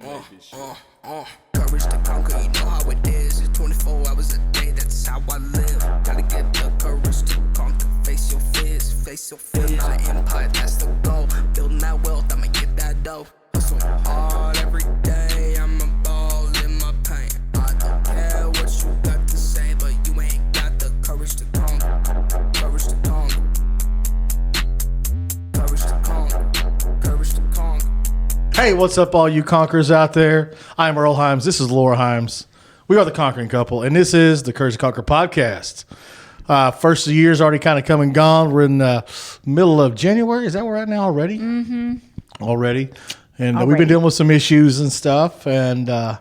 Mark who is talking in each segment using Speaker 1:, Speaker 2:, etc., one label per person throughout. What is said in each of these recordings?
Speaker 1: Courage to conquer, you know how it is. It's 24 hours a day, that's how I live. Gotta get the courage to conquer. Face your fears, face your fears. My empire, that's the goal. Building that wealth, I'ma get that dough. Hustle hard every day, I'm a ball in my pain. I don't care what you got to say, but you ain't got the courage to conquer. Courage to conquer. Courage to conquer. Courage to conquer.
Speaker 2: Hey, what's up, all you conquerors out there? I'm Earl Himes. This is Laura Himes. We are the Conquering Couple, and this is the Courage to Conquer podcast. First of the year's already kind of come and gone. We're in the middle of January. Is that where we're at now already? Mm-hmm. Already. And we've been dealing with some issues and stuff. And, I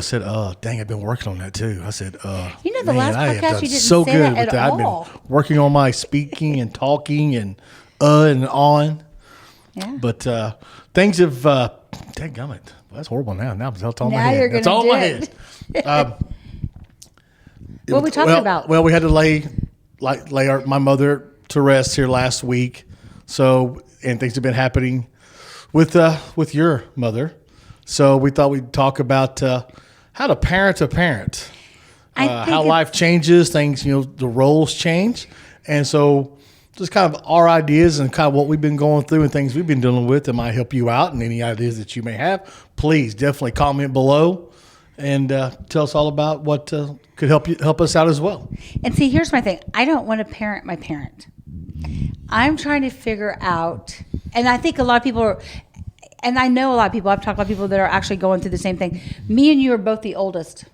Speaker 2: said, dang, I've been working on that too. I said,
Speaker 3: last podcast you didn't
Speaker 2: so
Speaker 3: say
Speaker 2: good
Speaker 3: that
Speaker 2: with
Speaker 3: at
Speaker 2: that.
Speaker 3: all.
Speaker 2: I've been working on my speaking and talking and on.
Speaker 3: Yeah.
Speaker 2: But things have, dadgummit. That's horrible now. Now it's all my
Speaker 3: Now
Speaker 2: head.
Speaker 3: you're
Speaker 2: That's
Speaker 3: gonna
Speaker 2: all
Speaker 3: do
Speaker 2: my
Speaker 3: it.
Speaker 2: head.
Speaker 3: What are we talking about?
Speaker 2: Well, we had to lay my mother to rest here last week. So, and things have been happening with your mother. So we thought we'd talk about how to parent a parent, how life changes, things, the roles change. And so just kind of our ideas and kind of what we've been going through and things we've been dealing with that might help you out, and any ideas that you may have, please definitely comment below and tell us all about what could help us out as well.
Speaker 3: And see, here's my thing. I don't want to parent my parent. I'm trying to figure out, and I think a lot of people are, and I know a lot of people, I've talked about people that are actually going through the same thing. Me and you are both the oldest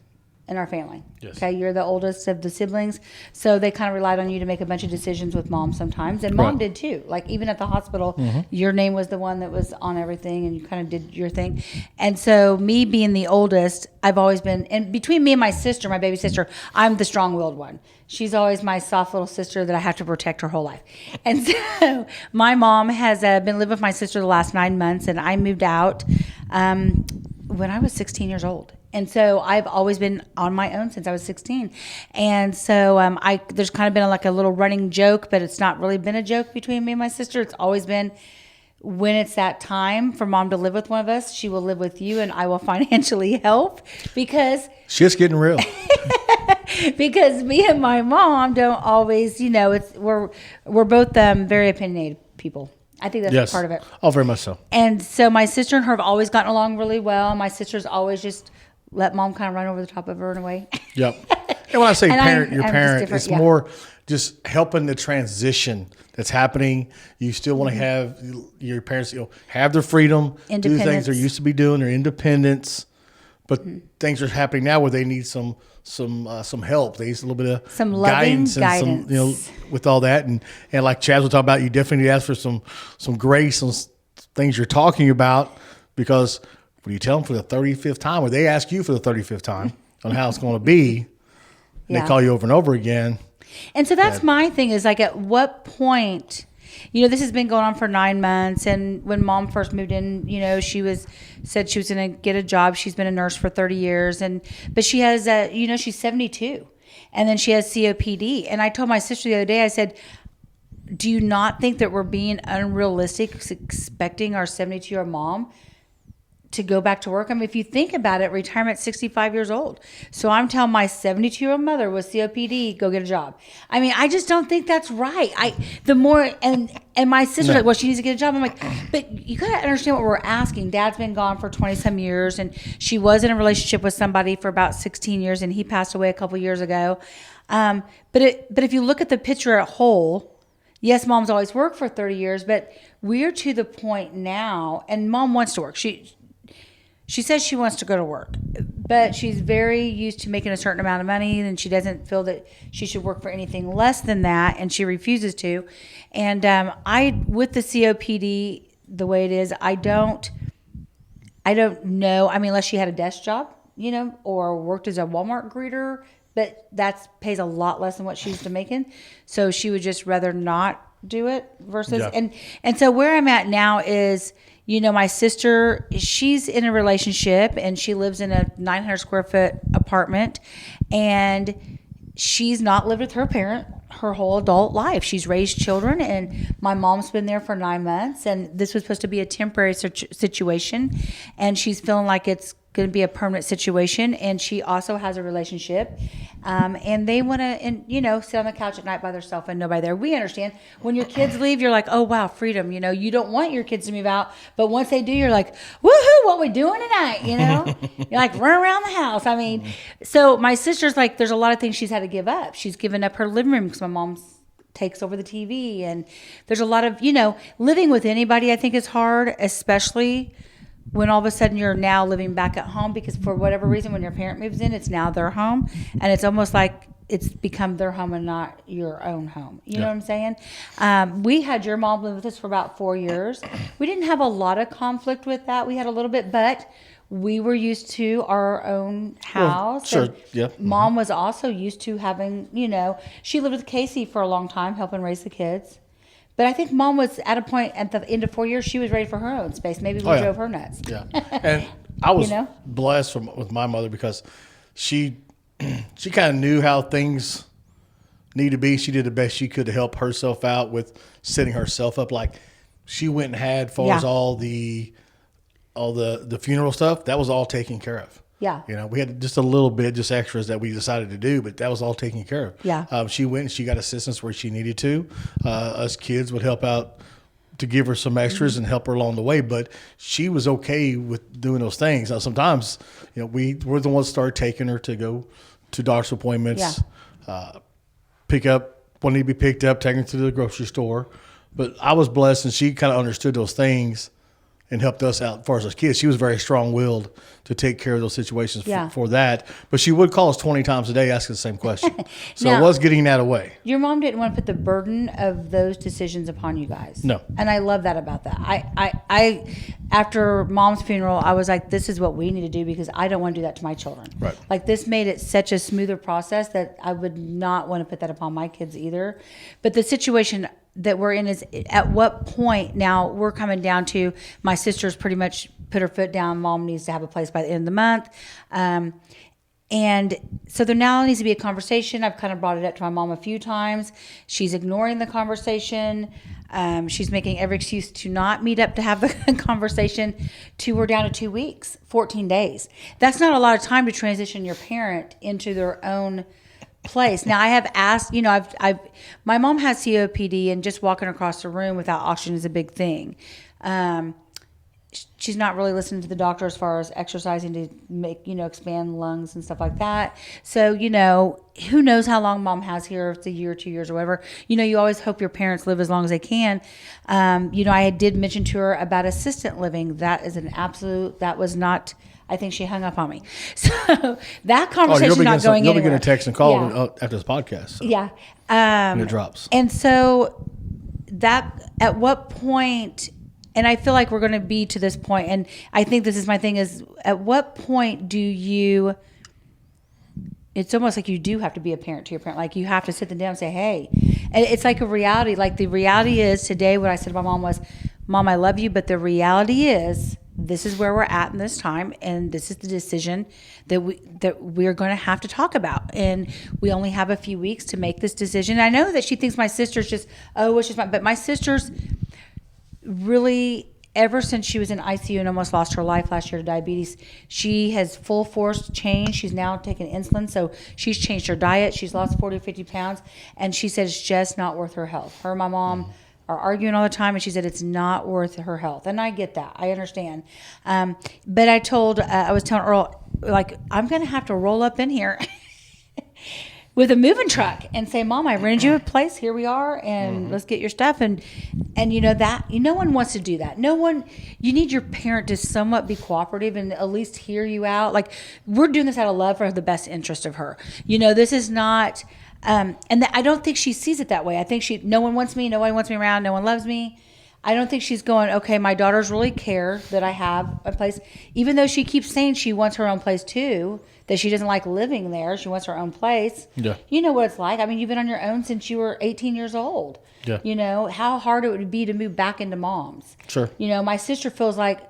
Speaker 3: in our family.
Speaker 2: Yes.
Speaker 3: Okay, you're the oldest of the siblings, so they kind of relied on you to make a bunch of decisions with mom sometimes, and mom did too. Like even at the hospital, your name was the one that was on everything, and you kind of did your thing. And so me being the oldest, I've always been, and between me and my sister, my baby sister, I'm the strong-willed one. She's always my soft little sister that I have to protect her whole life. And so my mom has been living with my sister the last 9 months, and I moved out when I was 16 years old. And so I've always been on my own since I was 16. And so there's kind of been like a little running joke, but it's not really been a joke between me and my sister. It's always been, when it's that time for mom to live with one of us, she will live with you and I will financially help, because
Speaker 2: Shit's getting real.
Speaker 3: because me and my mom don't always, we're both very opinionated people. I think that's part of it.
Speaker 2: Oh, very much so.
Speaker 3: And so my sister and her have always gotten along really well. My sister's always just let mom kind of run over the top of her in a way.
Speaker 2: Yep. And when I say parent, your
Speaker 3: I'm
Speaker 2: parent,
Speaker 3: just
Speaker 2: it's more just helping the transition that's happening. You still want to have your parents, have their freedom, do the things they're used to be doing, their independence. But things are happening now where they need some help. They need a little bit of
Speaker 3: some loving guidance.
Speaker 2: And some, with all that. And like Chaz was talking about, you definitely need to ask for some grace on things you're talking about, because when you tell them for the 35th time, or they ask you for the 35th time on how it's going to be, and they call you over and over again.
Speaker 3: And so that's my thing, is like, at what point, this has been going on for 9 months. And when mom first moved in, she said she was going to get a job. She's been a nurse for 30 years. But she has, she's 72, and then she has COPD. And I told my sister the other day, I said, do you not think that we're being unrealistic expecting our 72-year-old mom to go back to work? I mean, if you think about it, retirement at 65 years old. So I'm telling my 72-year-old mother with COPD, go get a job. I mean, I just don't think that's right. And my sister's like, well, she needs to get a job. I'm like, but you got to understand what we're asking. Dad's been gone for 20-some years, and she was in a relationship with somebody for about 16 years, and he passed away a couple years ago. But if you look at the picture at whole, yes, mom's always worked for 30 years, but we're to the point now, and mom wants to work. She says she wants to go to work, but she's very used to making a certain amount of money, and she doesn't feel that she should work for anything less than that, and she refuses to. And with the COPD the way it is, I don't know. I mean, unless she had a desk job, or worked as a Walmart greeter, but that pays a lot less than what she's used to making. So she would just rather not do it versus, and so where I'm at now is, my sister, she's in a relationship, and she lives in a 900 square foot apartment, and she's not lived with her parent. her whole adult life. She's raised children, and my mom's been there for 9 months, and this was supposed to be a temporary situation, and she's feeling like it's going to be a permanent situation. And she also has a relationship, and they want to, and sit on the couch at night by themselves and nobody there. We understand when your kids leave, you're like, oh wow, freedom. You don't want your kids to move out, but once they do, you're like, woohoo, what we doing tonight? You're like, run around the house. I mean, so my sister's like, there's a lot of things she's had to give up. She's given up her living room because my mom takes over the TV, and there's a lot of living with anybody. I think is hard, especially when all of a sudden you're now living back at home, because for whatever reason, when your parent moves in, it's now their home, and it's almost like it's become their home and not your own home. You know what I'm saying? We had your mom live with us for about 4 years. We didn't have a lot of conflict with that. We had a little bit, but we were used to our own house.
Speaker 2: Sure. Yeah.
Speaker 3: Mom was also used to having, she lived with Casey for a long time, helping raise the kids. But I think Mom was at a point at the end of 4 years, she was ready for her own space. Maybe we drove her nuts.
Speaker 2: Yeah. And I was blessed with my mother because she kind of knew how things need to be. She did the best she could to help herself out with setting herself up. Like she went and had, as far as all the funeral stuff, that was all taken care of.
Speaker 3: Yeah.
Speaker 2: We had just a little bit, just extras that we decided to do, but that was all taken care of.
Speaker 3: Yeah.
Speaker 2: She went and she got assistance where she needed to. Us kids would help out to give her some extras and help her along the way, but she was okay with doing those things. Now, sometimes, we're the ones that started taking her to go to doctor's appointments, pick up what needed to be picked up, taking her to the grocery store. But I was blessed, and she kind of understood those things and helped us out as far as us kids. She was very strong-willed to take care of those situations for that. But she would call us 20 times a day asking the same question. So
Speaker 3: Now,
Speaker 2: it was getting that away.
Speaker 3: Your mom didn't want to put the burden of those decisions upon you guys.
Speaker 2: No.
Speaker 3: And I love that about that. I after Mom's funeral, I was like, this is what we need to do because I don't want to do that to my children.
Speaker 2: Right.
Speaker 3: Like this made it such a smoother process that I would not want to put that upon my kids either. But the situation that we're in is at what point now we're coming down to my sister's pretty much put her foot down. Mom needs to have a place by the end of the month. And so there now needs to be a conversation. I've kind of brought it up to my mom a few times. She's ignoring the conversation. She's making every excuse to not meet up to have the conversation. We're down to 2 weeks, 14 days. That's not a lot of time to transition your parent into their own place. Now I have asked, my mom has COPD, and just walking across the room without oxygen is a big thing. She's not really listening to the doctor as far as exercising to make, expand lungs and stuff like that. So, who knows how long Mom has here, if it's a year or 2 years or whatever. You always hope your parents live as long as they can. I did mention to her about assistant living. That is that was not, I think she hung up on me. So that conversation's not going anywhere.
Speaker 2: You'll be getting a text and call after this podcast. So.
Speaker 3: Yeah.
Speaker 2: When it drops.
Speaker 3: And so that, at what point, and I feel like we're going to be to this point, and I think this is my thing, is at what point do you, it's almost like you do have to be a parent to your parent. Like you have to sit them down and say, hey, and it's like a reality. Like the reality is today what I said to my mom was, Mom, I love you, but the reality is this is where we're at in this time, and this is the decision that we're going to have to talk about, and we only have a few weeks to make this decision. I know that she thinks my sister's just, it's just but my sister's really, ever since she was in ICU and almost lost her life last year to diabetes, she has full force changed. She's now taking insulin, so she's changed her diet. She's lost 40 or 50 pounds, and she said it's just not worth her health. Her and my mom are arguing all the time, and she said it's not worth her health. And I get that. I understand. But I was telling Earl, like, I'm going to have to roll up in here with a moving truck and say, Mom, I rented you a place. Here we are, and let's get your stuff. And that no one wants to do that. No one. You need your parent to somewhat be cooperative and at least hear you out. Like, we're doing this out of love for the best interest of her. This is not. I don't think she sees it that way. I think no one wants me. Nobody wants me around. No one loves me. I don't think she's going, okay, my daughters really care that I have a place. Even though she keeps saying she wants her own place too, that she doesn't like living there. She wants her own place.
Speaker 2: Yeah.
Speaker 3: You know what it's like. I mean, you've been on your own since you were 18 years old.
Speaker 2: Yeah.
Speaker 3: How hard it would be to move back into Mom's.
Speaker 2: Sure.
Speaker 3: My sister feels like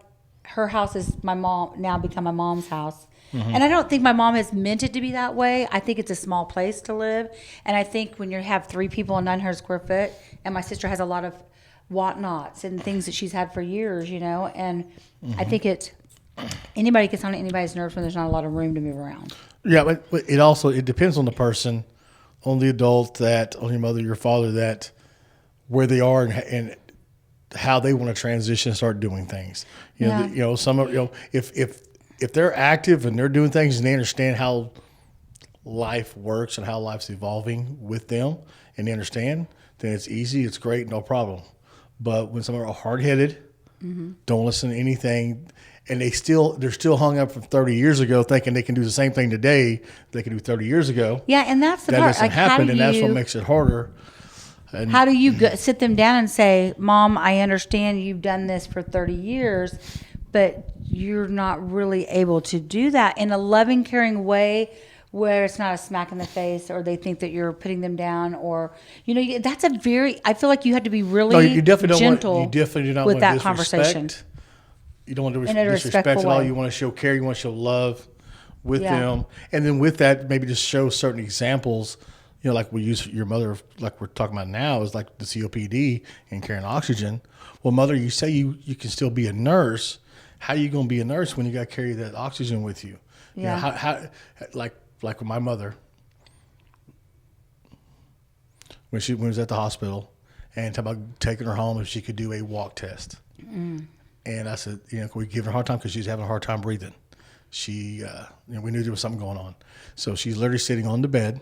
Speaker 3: her house is my mom now become my mom's house. And I don't think my mom has meant it to be that way. I think it's a small place to live. And I think when you have 3 people in 900 square foot, and my sister has a lot of whatnots and things that she's had for years, and I think anybody gets on anybody's nerves when there's not a lot of room to move around.
Speaker 2: Yeah, but it depends on the person, on the adult, on your mother, your father, that where they are and how they want to transition and start doing things. Some of if they're active and they're doing things and they understand how life works and how life's evolving with them and they understand, then it's easy, it's great, no problem. But when some are hard-headed, don't listen to anything, and they're still hung up from 30 years ago thinking they can do the same thing today they can do 30 years ago.
Speaker 3: Yeah, and that's the
Speaker 2: that
Speaker 3: part.
Speaker 2: doesn't happen, and that's what makes it harder. And
Speaker 3: how do you sit them down and say, Mom, I understand you've done this for 30 years, but you're not really able to do that in a loving, caring way where it's not a smack in the face or they think that you're putting them down or, that's I feel like you have to be really
Speaker 2: you definitely
Speaker 3: gentle
Speaker 2: do not
Speaker 3: with
Speaker 2: want
Speaker 3: that
Speaker 2: disrespect.
Speaker 3: conversation.
Speaker 2: You don't want to
Speaker 3: In a
Speaker 2: disrespect at
Speaker 3: respectful
Speaker 2: all.
Speaker 3: way.
Speaker 2: You want to show care. You want to show love with
Speaker 3: Yeah.
Speaker 2: them. And then with that, maybe just show certain examples, like we use your mother, like we're talking about now, is like the COPD and carrying oxygen. Well, mother, you say you can still be a nurse. How are you going to be a nurse when you got to carry that oxygen with you?
Speaker 3: Yeah.
Speaker 2: How like with my mother, when she was at the hospital and talking about taking her home if she could do a walk test. And I said, can we give her a hard time because she's having a hard time breathing? She, we knew there was something going on. So she's literally sitting on the bed.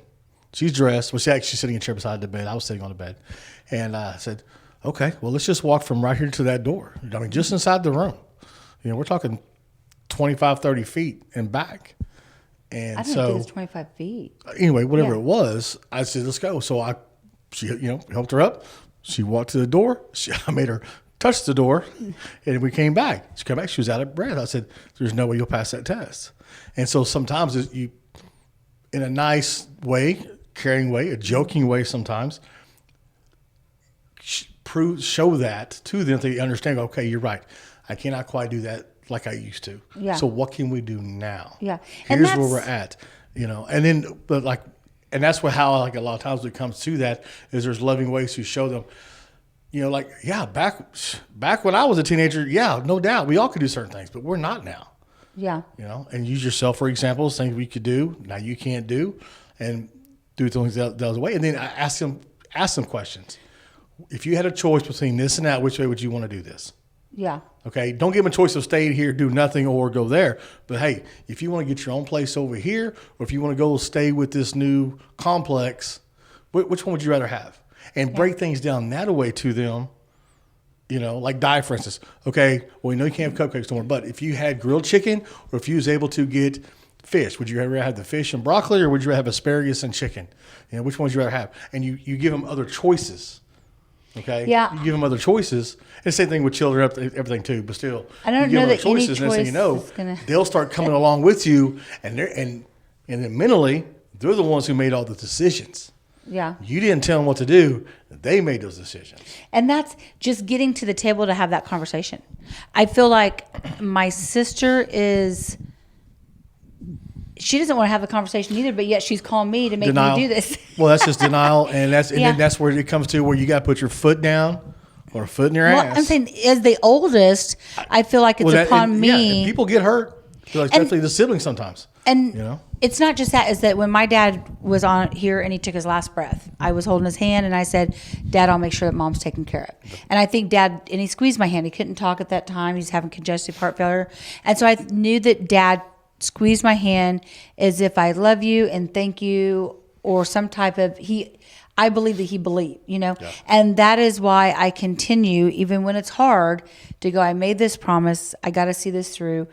Speaker 2: She's dressed. Well, she's actually sitting in a chair beside the bed. I was sitting on the bed. And I said, okay, well, let's just walk from right here to that door. I mean, just inside the room. We're talking 25, 30 feet and back. And
Speaker 3: I didn't think it was 25 feet.
Speaker 2: Anyway, whatever
Speaker 3: Yeah.
Speaker 2: it was, I said, let's go. So she helped her up. She walked to the door. I made her touch the door, and we came back. She came back. She was out of breath. I said, there's no way you'll pass that test. And so sometimes in a nice way, caring way, a joking way sometimes, show that to them so they understand, okay, you're right. I cannot quite do that like I used to.
Speaker 3: Yeah.
Speaker 2: So what can we do now?
Speaker 3: Yeah. And
Speaker 2: Here's where we're at, and then, and that's how a lot of times when it comes to that is there's loving ways to show them, back when I was a teenager, no doubt we all could do certain things, but we're not now.
Speaker 3: Yeah.
Speaker 2: And use yourself for examples, things we could do now you can't do, and do things the other way. And then I ask them questions. If you had a choice between this and that, which way would you want to do this?
Speaker 3: Yeah.
Speaker 2: Okay, don't give them a choice of stay here, do nothing, or go there. But hey, if you want to get your own place over here, or if you want to go stay with this new complex, which one would you rather have? And break things down that way to them. Like Di, for instance. Okay, well, we know you can't have cupcakes no more, but if you had grilled chicken, or if you was able to get fish, would you rather have the fish and broccoli, or would you rather have asparagus and chicken? Which one would you rather have? And you give them other choices. Okay.
Speaker 3: Yeah.
Speaker 2: You give them other choices. And the same thing with children, everything too. But still,
Speaker 3: I don't
Speaker 2: you give
Speaker 3: know
Speaker 2: them
Speaker 3: that
Speaker 2: other
Speaker 3: any
Speaker 2: choices, and next thing you
Speaker 3: choice
Speaker 2: know,
Speaker 3: is gonna-
Speaker 2: they'll start coming along with you, and then mentally, they're the ones who made all the decisions.
Speaker 3: Yeah.
Speaker 2: You didn't tell them what to do; they made those decisions.
Speaker 3: And that's just getting to the table to have that conversation. I feel like my sister she doesn't want to have a conversation either, but yet she's calling me to make
Speaker 2: Denial.
Speaker 3: me do this.
Speaker 2: Well, that's just denial, and
Speaker 3: Yeah.
Speaker 2: then that's where it comes to where you got to put your foot down or a foot in your
Speaker 3: Well,
Speaker 2: ass.
Speaker 3: I'm saying as the oldest, I feel like it's upon me.
Speaker 2: and people get hurt, especially the siblings sometimes.
Speaker 3: And it's not just that, is that when my dad was on here and he took his last breath, I was holding his hand and I said, Dad, I'll make sure that Mom's taken care of. And I think Dad, and he squeezed my hand. He couldn't talk at that time. He's having congestive heart failure. And so I knew that Dad squeezed my hand as if I love you and thank you, or some type of, I believe that he believed, and that is why I continue, even when it's hard, to go, I made this promise. I got to see this through.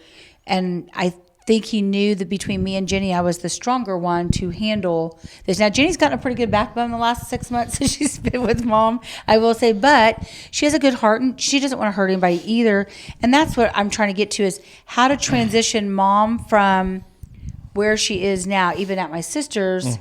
Speaker 3: And I think he knew that between me and Jenny, I was the stronger one to handle this. Now, Jenny's gotten a pretty good backbone the last 6 months since she's been with Mom, I will say, but she has a good heart and she doesn't want to hurt anybody either. And that's what I'm trying to get to, is how to transition Mom from where she is now, even at my sister's,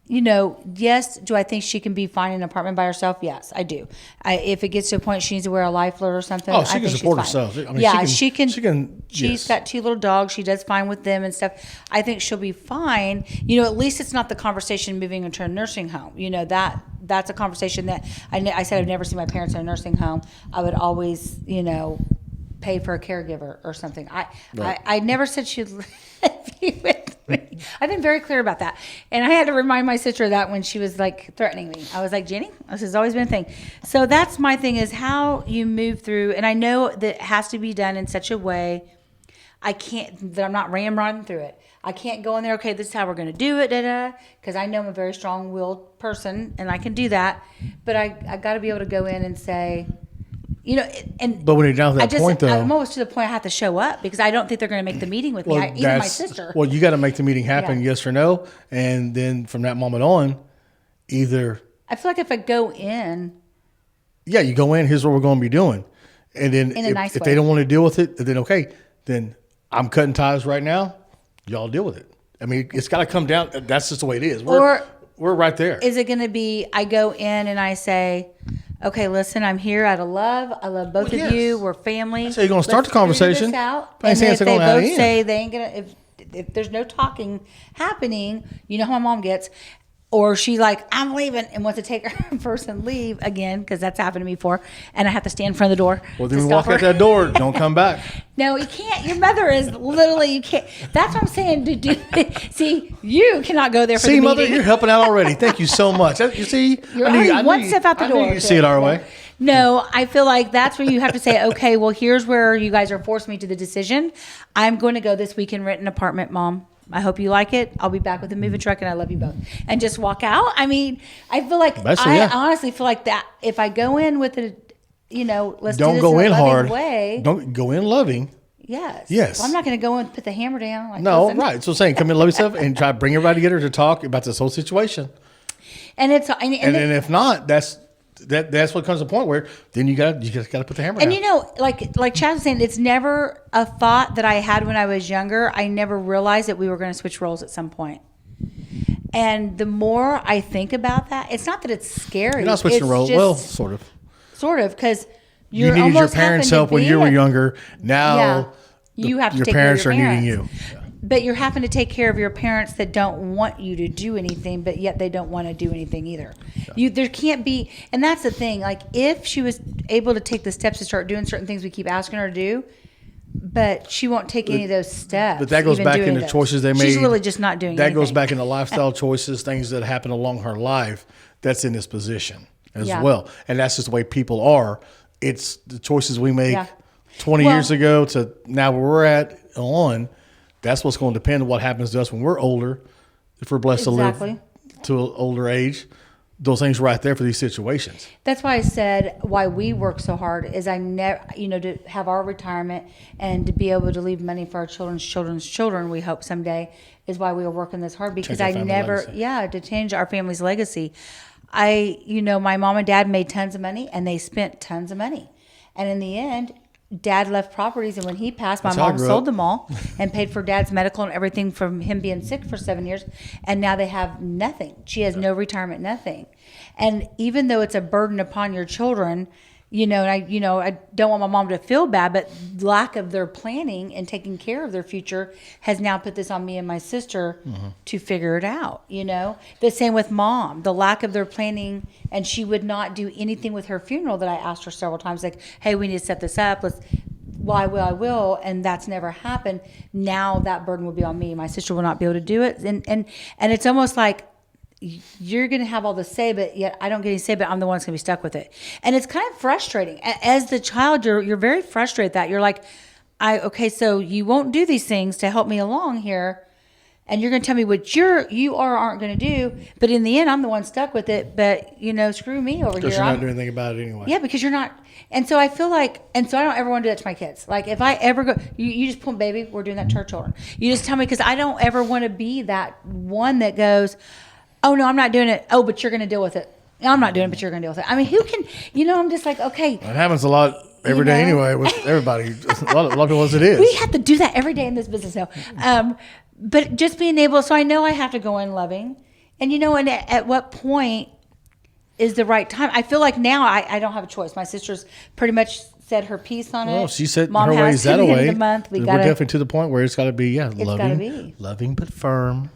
Speaker 3: yes, do I think she can be fine in an apartment by herself? Yes, I do. If it gets to a point she needs to wear a life alert or something,
Speaker 2: Oh,
Speaker 3: I
Speaker 2: she
Speaker 3: think
Speaker 2: can
Speaker 3: she's
Speaker 2: support
Speaker 3: fine.
Speaker 2: herself. I mean,
Speaker 3: Yeah,
Speaker 2: she can.
Speaker 3: She's
Speaker 2: Yes.
Speaker 3: got 2 little dogs. She does fine with them and stuff. I think she'll be fine. At least it's not the conversation moving into a nursing home. That's a conversation that I said I've never seen my parents in a nursing home. I would always, pay for a caregiver or something. I never said she'd be with me. I've been very clear about that. And I had to remind my sister of that when she was like threatening me. I was like, Jenny, this has always been a thing. So that's my thing, is how you move through. And I know that it has to be done in such a way that I'm not ramrodding through it. I can't go in there, okay, this is how we're going to do it, because I know I'm a very strong-willed person and I can do that. But I got to be able to go in and say, and
Speaker 2: But when you're down to that point, though,
Speaker 3: I'm almost to the point I have to show up because I don't think they're going to make the meeting with me. Even my sister.
Speaker 2: Well, you got to make the meeting happen,
Speaker 3: Yeah.
Speaker 2: yes or no, and then from that moment on, either
Speaker 3: I feel like if I go in,
Speaker 2: you go in. Here's what we're going to be doing, and then
Speaker 3: In a nice
Speaker 2: if
Speaker 3: way.
Speaker 2: they don't want to deal with it, then okay, then I'm cutting ties right now. Y'all deal with it. I mean, it's got to come down. That's just the way it is. We're right there.
Speaker 3: is it going to be I go in and I say, okay, listen, I'm here out of love. I love both
Speaker 2: Well,
Speaker 3: of you.
Speaker 2: yes.
Speaker 3: We're family.
Speaker 2: So you're gonna start
Speaker 3: Let's
Speaker 2: the conversation.
Speaker 3: figure this out.
Speaker 2: I ain't
Speaker 3: And
Speaker 2: saying
Speaker 3: then
Speaker 2: it's
Speaker 3: if they
Speaker 2: gonna
Speaker 3: both
Speaker 2: end.
Speaker 3: say they ain't gonna, if there's no talking happening, you know how my mom gets. Or she's like, I'm leaving, and wants to take her first and leave again, because that's happened to me before, and I have to stand in front of the door.
Speaker 2: Well,
Speaker 3: to
Speaker 2: then we
Speaker 3: stop
Speaker 2: walk out
Speaker 3: her.
Speaker 2: that door. Don't come back.
Speaker 3: No, you can't. Your mother is literally, you can't. That's what I'm saying. To do. See, you cannot go there for
Speaker 2: See,
Speaker 3: the
Speaker 2: mother,
Speaker 3: meeting.
Speaker 2: you're helping out already. Thank you so much. You see,
Speaker 3: You're already one step out the door.
Speaker 2: You see it our way.
Speaker 3: No, I feel like that's where you have to say, okay, well, here's where you guys are forcing me to the decision. I'm going to go this week and rent an apartment, Mom. I hope you like it. I'll be back with a moving truck, and I love you both. And just walk out. I mean, I feel like
Speaker 2: Basically, yeah.
Speaker 3: honestly feel like that. If I go in with a, let's
Speaker 2: Don't
Speaker 3: do this
Speaker 2: go
Speaker 3: in
Speaker 2: in
Speaker 3: a loving
Speaker 2: hard.
Speaker 3: way.
Speaker 2: Don't go in loving.
Speaker 3: Yes.
Speaker 2: Yes.
Speaker 3: Well, I'm not going to go in and put the hammer down. Like,
Speaker 2: No,
Speaker 3: listen.
Speaker 2: right. So saying, come in, love yourself, and try to bring everybody together to talk about this whole situation.
Speaker 3: And it's
Speaker 2: And then if not, that's what comes to a point where then you just got to put the hammer down.
Speaker 3: And like Chad was saying, it's never a thought that I had when I was younger. I never realized that we were going to switch roles at some point. And the more I think about that, it's not that it's scary.
Speaker 2: You're not switching
Speaker 3: It's
Speaker 2: roles.
Speaker 3: just
Speaker 2: Well, sort of.
Speaker 3: sort of, because
Speaker 2: You needed your parents' help when you were younger. Now
Speaker 3: you have to
Speaker 2: your
Speaker 3: take care of
Speaker 2: parents
Speaker 3: your
Speaker 2: are needing you.
Speaker 3: But you're having to take care of your parents that don't want you to do anything, but yet they don't want to do anything either. There can't be, and that's the thing. Like, if she was able to take the steps to start doing certain things we keep asking her to do, but she won't take any of those steps.
Speaker 2: But that goes
Speaker 3: even
Speaker 2: back
Speaker 3: doing
Speaker 2: into
Speaker 3: those.
Speaker 2: choices they made.
Speaker 3: She's really just not doing
Speaker 2: that
Speaker 3: anything.
Speaker 2: goes back into lifestyle choices, things that happen along her life that's in this position as
Speaker 3: Yeah.
Speaker 2: well. And that's just the way people are. It's the choices we make
Speaker 3: Yeah.
Speaker 2: 20
Speaker 3: Well-
Speaker 2: years ago to now where we're at on. That's what's going to depend on what happens to us when we're older. If we're blessed
Speaker 3: Exactly.
Speaker 2: to live to an older age, those things right there for these situations.
Speaker 3: That's why I said why we work so hard is I never, to have our retirement and to be able to leave money for our children's children, we hope someday, is why we are working this hard, because
Speaker 2: our
Speaker 3: I
Speaker 2: family
Speaker 3: never,
Speaker 2: legacy.
Speaker 3: to change our family's legacy. My mom and dad made tons of money and they spent tons of money. And in the end, Dad left properties, and when he passed, my
Speaker 2: That's how I
Speaker 3: mom
Speaker 2: grew
Speaker 3: sold
Speaker 2: up.
Speaker 3: them all and paid for Dad's medical and everything from him being sick for 7 years. And now they have nothing. She has no retirement, nothing. And even though it's a burden upon your children, and I don't want my mom to feel bad, but lack of their planning and taking care of their future has now put this on me and my sister to figure it out. The same with Mom, the lack of their planning, and she would not do anything with her funeral that I asked her several times, like, hey, we need to set this up. I will, and that's never happened. Now that burden will be on me. My sister will not be able to do it, and it's almost like you're going to have all the say, but yet I don't get any say, but I'm the one that's going to be stuck with it. And it's kind of frustrating. As the child, you're very frustrated that you're like, okay, so you won't do these things to help me along here, and you're going to tell me what you aren't going to do, but in the end, I'm the one stuck with it. But screw me over here.
Speaker 2: Because you're not doing anything about it anyway.
Speaker 3: Yeah, because you're not. And so I feel like, so I don't ever want to do that to my kids. Like, if I ever go, you just pull, baby, we're doing that to our children. You just tell me, because I don't ever want to be that one that goes, oh, no, I'm not doing it. Oh, but you're going to deal with it. No, I'm not doing it, but you're going to deal with it. I mean, who can, I'm just like, okay.
Speaker 2: It happens a lot every day anyway with everybody. A lot of people as it is.
Speaker 3: We have to do that every day in this business now. But just being able, so I know I have to go in loving. And and at what point is the right time? I feel like now I don't have a choice. My sister's pretty much said her piece on it.
Speaker 2: Well, she said
Speaker 3: Mom
Speaker 2: her
Speaker 3: has
Speaker 2: ways that
Speaker 3: to the end
Speaker 2: away.
Speaker 3: of the month.
Speaker 2: We're definitely to the point where it's got to be,
Speaker 3: gotta be.
Speaker 2: loving but firm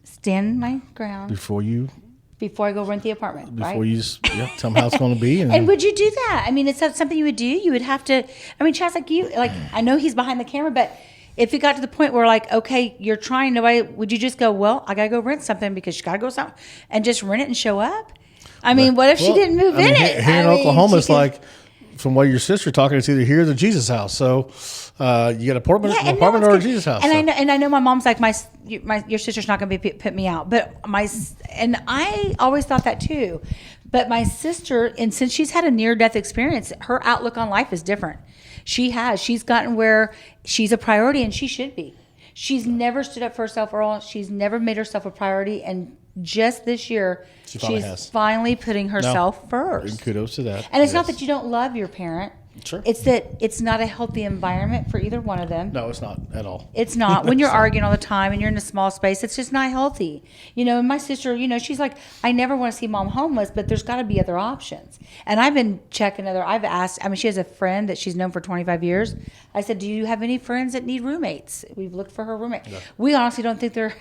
Speaker 3: stand my ground
Speaker 2: before
Speaker 3: I go rent the apartment.
Speaker 2: before
Speaker 3: right?
Speaker 2: you tell them how it's going to be.
Speaker 3: And would you do that? I mean, it's something you would do. You would have to. I mean, Chad's I know he's behind the camera, but if it got to the point where okay, you're trying, would you just go, well, I gotta go rent something because you gotta go something and just rent it and show up? I mean, what if she didn't move in it?
Speaker 2: Here in Oklahoma, it's like, from what your sister talking, it's either here or the Jesus house. So you got an apartment or a Jesus house.
Speaker 3: And I know my mom's like, your sister's not going to put me out, but and I always thought that too. But my sister, and since she's had a near-death experience, her outlook on life is different. She's gotten where she's a priority, and she should be. She's never stood up for herself, Earl. She's never made herself a priority, and just this year, she's finally putting herself first.
Speaker 2: And kudos to that.
Speaker 3: And it's not that you don't love your parent.
Speaker 2: Sure.
Speaker 3: It's that it's not a healthy environment for either one of them.
Speaker 2: No, it's not at all.
Speaker 3: It's not. When you're arguing all the time and you're in a small space, it's just not healthy. And my sister, she's like, I never want to see mom homeless, but there's got to be other options. And I've been checking I've asked, she has a friend that she's known for 25 years. I said, do you have any friends that need roommates? We've looked for her roommate. Yeah. We honestly don't think there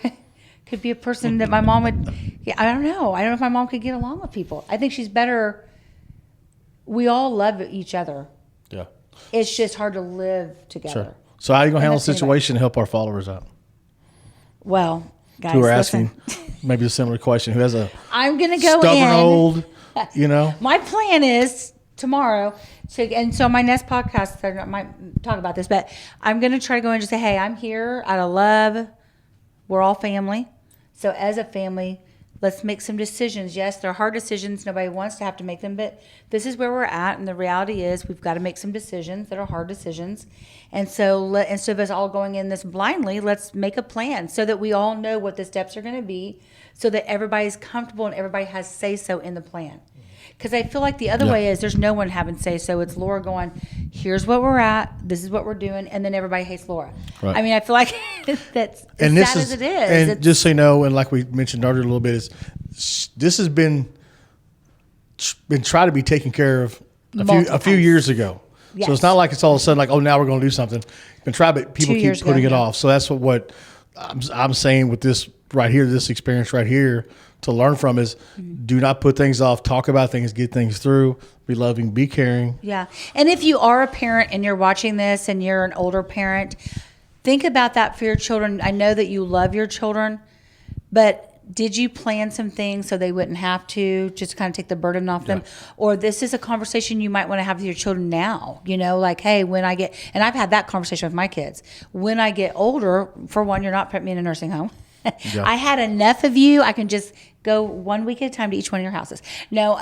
Speaker 3: could be a person that my mom would, I don't know. I don't know if my mom could get along with people. I think she's better. We all love each other.
Speaker 2: Yeah.
Speaker 3: It's just hard to live together.
Speaker 2: Sure. So how are you going to handle the situation and help our followers out?
Speaker 3: Well, guys,
Speaker 2: who are asking maybe a similar question, who has
Speaker 3: I'm going to go
Speaker 2: stubborn old,
Speaker 3: My plan is tomorrow, and so my next podcast, I might talk about this, but I'm going to try to go in and just say, hey, I'm here out of love. We're all family. So as a family, let's make some decisions. Yes, they're hard decisions. Nobody wants to have to make them, but this is where we're at. And the reality is we've got to make some decisions that are hard decisions. And so instead of us all going in this blindly, let's make a plan so that we all know what the steps are going to be so that everybody's comfortable and everybody has say-so in the plan. Because I feel like the other way is there's no one having say-so. It's Laura going, here's what we're at, this is what we're doing, and then everybody hates Laura. Right. I feel like that's as sad as it is.
Speaker 2: And
Speaker 3: it's,
Speaker 2: just so you know, and like we mentioned earlier a little bit, this has been tried to be taken care of a few years ago. Yes. So it's not like it's all of a sudden like, oh, now we're going to do something. It's been tried, but people keep putting it off. So that's what I'm saying with this right here, this experience right here, to learn from is do not put things off, talk about things, get things through, be loving, be caring.
Speaker 3: Yeah. And if you are a parent and you're watching this and you're an older parent, think about that for your children. I know that you love your children, but did you plan some things so they wouldn't have to just kind of take the burden off them? Or this is a conversation you might want to have with your children now, like, hey, when I get, and I've had that conversation with my kids, when I get older, for one, you're not putting me in a nursing home. I had enough of you. I can just go 1 week at a time to each one of your houses. No,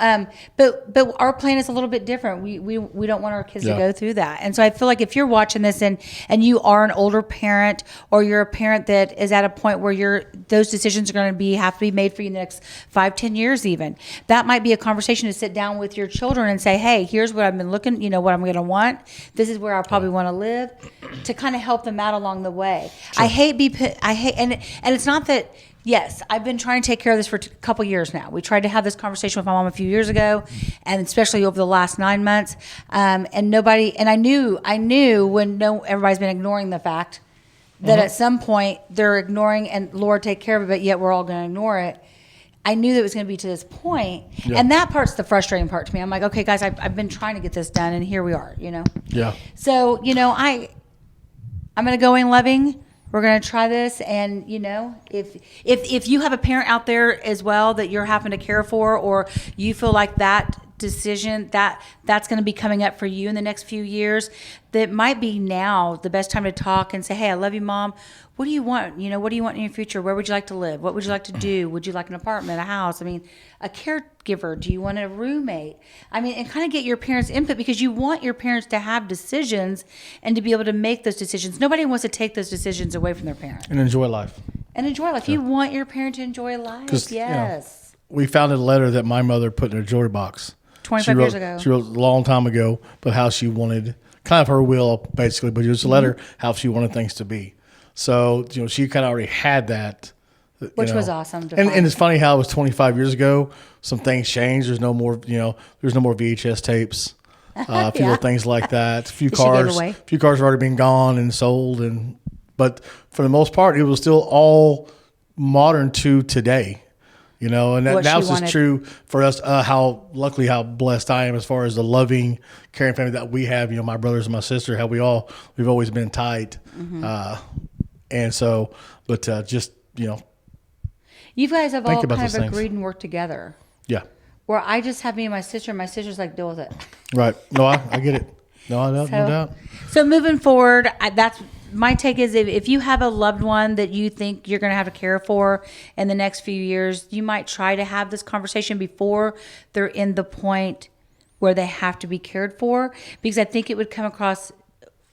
Speaker 3: but our plan is a little bit different. We don't want our kids to go through that. And so I feel like if you're watching this and you are an older parent or you're a parent that is at a point where those decisions are going to have to be made for you in the next 5-10 years even, that might be a conversation to sit down with your children and say, hey, here's what I've been looking, what I'm going to want. This is where I probably want to live, to kind of help them out along the way. Sure. And it's not that. Yes, I've been trying to take care of this for a couple years now. We tried to have this conversation with my mom a few years ago, and especially over the last 9 months. And I knew when everybody's been ignoring the fact that at some point they're ignoring and Lord take care of it, but yet we're all going to ignore it. I knew that it was going to be to this point. Yeah. And that part's the frustrating part to me. I'm like, okay, guys, I've been trying to get this done, and here we are, Yeah. So, I'm going to go in loving. We're going to try this, and if you have a parent out there as well that you're having to care for, or you feel like that decision that's going to be coming up for you in the next few years, that might be now the best time to talk and say, hey, I love you, Mom. What do you want? What do you want in your future? Where would you like to live? What would you like to do? Would you like an apartment, a house? A caregiver? Do you want a roommate? And kind of get your parents' input, because you want your parents to have decisions and to be able to make those decisions. Nobody wants to take those decisions away from their parent.
Speaker 2: And enjoy life.
Speaker 3: Yeah. You want your parent to enjoy life. Yes.
Speaker 2: We found a letter that my mother put in a jewelry box.
Speaker 3: 25 years ago.
Speaker 2: She wrote a long time ago, but how she wanted, kind of her will, basically, but it was a letter, how she wanted things to be. So, she kind of already had that
Speaker 3: Which was awesome to
Speaker 2: And
Speaker 3: find.
Speaker 2: it's funny how it was 25 years ago. Some things changed. There's no more, there's no more VHS tapes. A few little things like that. A few
Speaker 3: That she gave
Speaker 2: cars.
Speaker 3: away.
Speaker 2: A few cars have already been gone and sold. But for the most part, it was still all modern to today. And
Speaker 3: What
Speaker 2: now
Speaker 3: she
Speaker 2: it's just
Speaker 3: wanted.
Speaker 2: true for us. How blessed I am as far as the loving, caring family that we have. My brothers and my sister. How we've always been tight.
Speaker 3: Mm-hmm.
Speaker 2: And so, but
Speaker 3: You guys have
Speaker 2: Think
Speaker 3: all
Speaker 2: about
Speaker 3: kind of
Speaker 2: those things.
Speaker 3: agreed and worked together.
Speaker 2: yeah,
Speaker 3: Where I just have me and my sister. And my sister's like, deal with it.
Speaker 2: right. No, I get it. No doubt.
Speaker 3: So moving forward, that's my take is if you have a loved one that you think you're going to have to care for in the next few years, you might try to have this conversation before they're in the point where they have to be cared for, because I think it would come across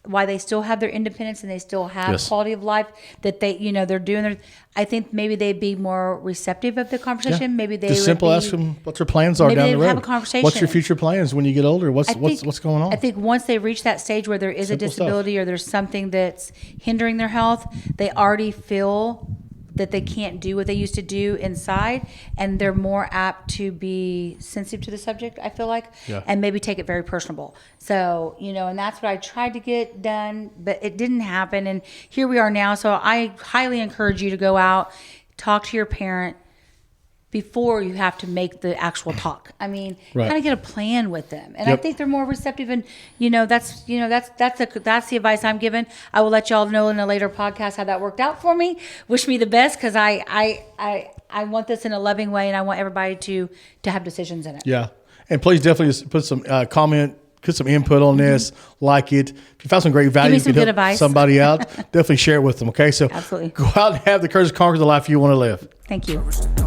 Speaker 3: why they still have their independence and they still have
Speaker 2: Yes.
Speaker 3: quality of life that they, they're doing their, I think maybe they'd be more receptive of the conversation. Maybe they
Speaker 2: just
Speaker 3: would
Speaker 2: simple
Speaker 3: be,
Speaker 2: ask them what their plans are
Speaker 3: maybe
Speaker 2: down
Speaker 3: they
Speaker 2: the
Speaker 3: would
Speaker 2: road.
Speaker 3: have a conversation.
Speaker 2: What's your future plans when you get older? What's going on?
Speaker 3: I think once they reach that stage where there is
Speaker 2: Simple
Speaker 3: a disability or there's something that's hindering their health, they already feel that they can't do what they used to do inside, and they're more apt to be sensitive to the subject, I feel like,
Speaker 2: Yeah.
Speaker 3: and maybe take it very personable. So, and that's what I tried to get done, but it didn't happen. And here we are now. So I highly encourage you to go out, talk to your parent before you have to make the actual talk. I mean,
Speaker 2: Right.
Speaker 3: kind of get a plan with them. And I
Speaker 2: Yep.
Speaker 3: think they're more receptive, and that's the advice I'm given. I will let y'all know in a later podcast how that worked out for me. Wish me the best, because I want this in a loving way, and I want everybody to have decisions in it.
Speaker 2: Yeah, and please definitely just put some comment, put some input on this. Like it. If you found some great value,
Speaker 3: me
Speaker 2: you
Speaker 3: some
Speaker 2: could
Speaker 3: good
Speaker 2: help
Speaker 3: advice.
Speaker 2: somebody out. Definitely share it with them. Okay, so
Speaker 3: Absolutely.
Speaker 2: go out and have the courage to conquer the life you want to live.
Speaker 3: Thank you.
Speaker 1: Courage to